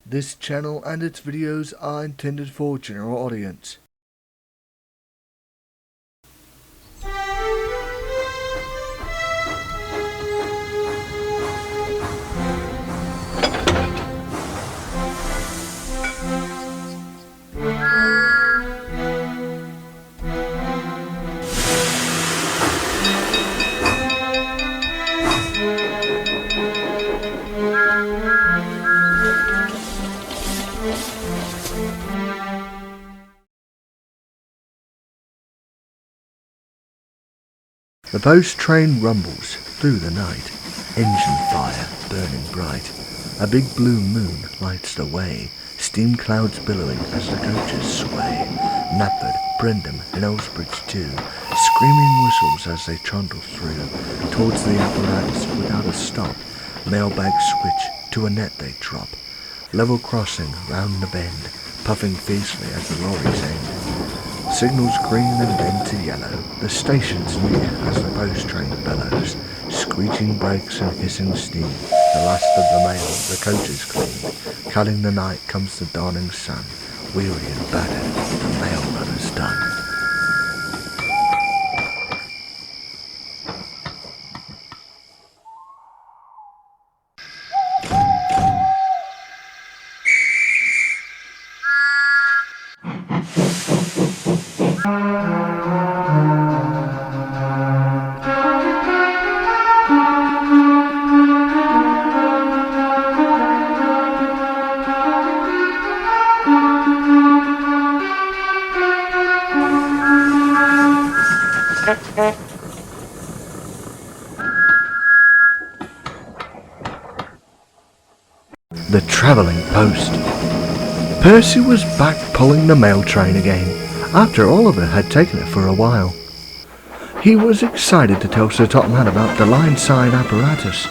This channel and its videos are intended for general audience. The post train rumbles through the night, engine fire burning bright. A big blue moon lights the way, steam clouds billowing as the coaches sway. Knapford, Brendam and Elsbridge too, screaming whistles as they trundle through, towards the apparatus without a stop. Mailbags switch, to a net they drop. Level crossing round the bend, puffing fiercely as the lorries end. Signals green and then to yellow, the station's near as the post train bellows. Screeching brakes and hissing steam, the last of the mail the coaches clean. Cutting the night comes the dawning sun, weary and battered, the mail runner's done. The travelling post. Percy was back pulling the mail train again, after Oliver had taken it for a while. He was excited to tell Sir Topham Hatt about the line-side apparatus,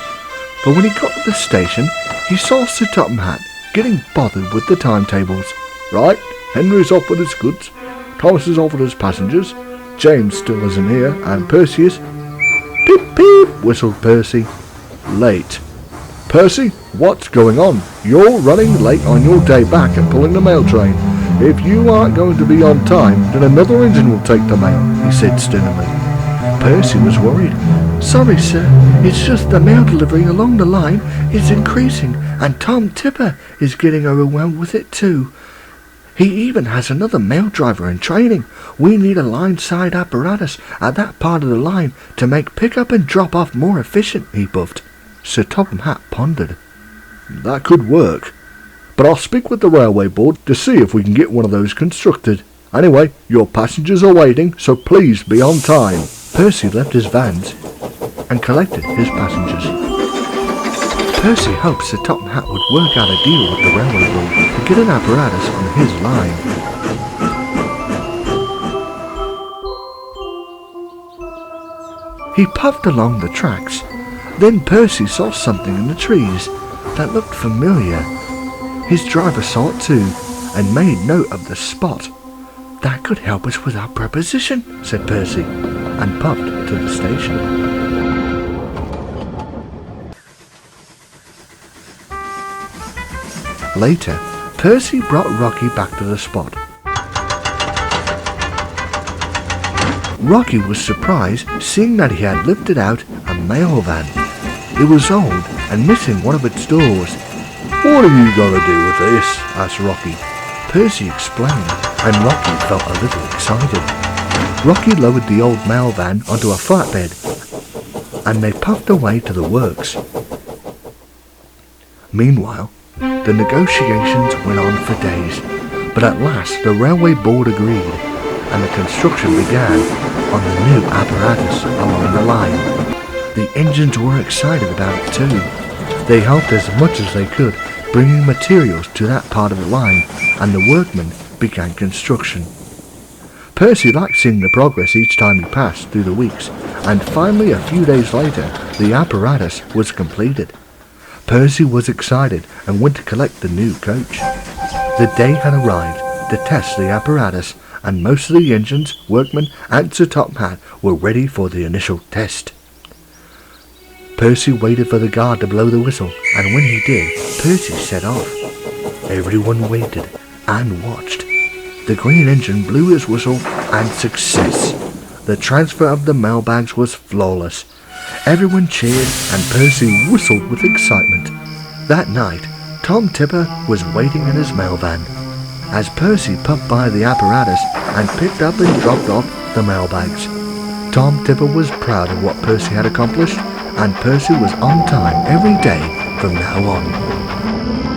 but when he got to the station, he saw Sir Topham Hatt getting bothered with the timetables. Right, Henry's off with his goods, Thomas is off with his passengers, James still isn't here, and Percy is... Peep, peep, whistled Percy. Late. Percy, what's going on? You're running late on your day back and pulling the mail train. If you aren't going to be on time, then another engine will take the mail, he said sternly. Percy was worried. Sorry, sir, it's just the mail delivery along the line is increasing, and Tom Tipper is getting overwhelmed with it too. He even has another mail driver in training. We need a line-side apparatus at that part of the line to make pick-up and drop-off more efficient, he puffed. Sir Topham Hatt pondered. That could work, but I'll speak with the railway board to see if we can get one of those constructed. Anyway, your passengers are waiting, so please be on time. Percy left his vans and collected his passengers. Percy hoped Sir Topham Hatt would work out a deal with the railway board to get an apparatus on his line. He puffed along the tracks. Then Percy saw something in the trees that looked familiar. His driver saw it too, and made note of the spot. That could help us with our proposition, said Percy, and puffed to the station. Later, Percy brought Rocky back to the spot. Rocky was surprised seeing that he had lifted out a mail van. It was old and missing one of its doors. What are you going to do with this? Asked Rocky. Percy explained, and Rocky felt a little excited. Rocky lowered the old mail van onto a flatbed, and they puffed away to the works. Meanwhile, the negotiations went on for days, but at last the railway board agreed, and the construction began on the new apparatus along the line. The engines were excited about it too. They helped as much as they could, bringing materials to that part of the line, and the workmen began construction. Percy liked seeing the progress each time he passed through the weeks, and finally a few days later, the apparatus was completed. Percy was excited and went to collect the new coach. The day had arrived to test the apparatus, and most of the engines, workmen and Sir Topham Hatt were ready for the initial test. Percy waited for the guard to blow the whistle, and when he did, Percy set off. Everyone waited and watched. The green engine blew his whistle, and success! The transfer of the mailbags was flawless. Everyone cheered, and Percy whistled with excitement. That night, Tom Tipper was waiting in his mail van. As Percy puffed by the apparatus and picked up and dropped off the mailbags, Tom Tipper was proud of what Percy had accomplished, and Percy was on time every day from now on.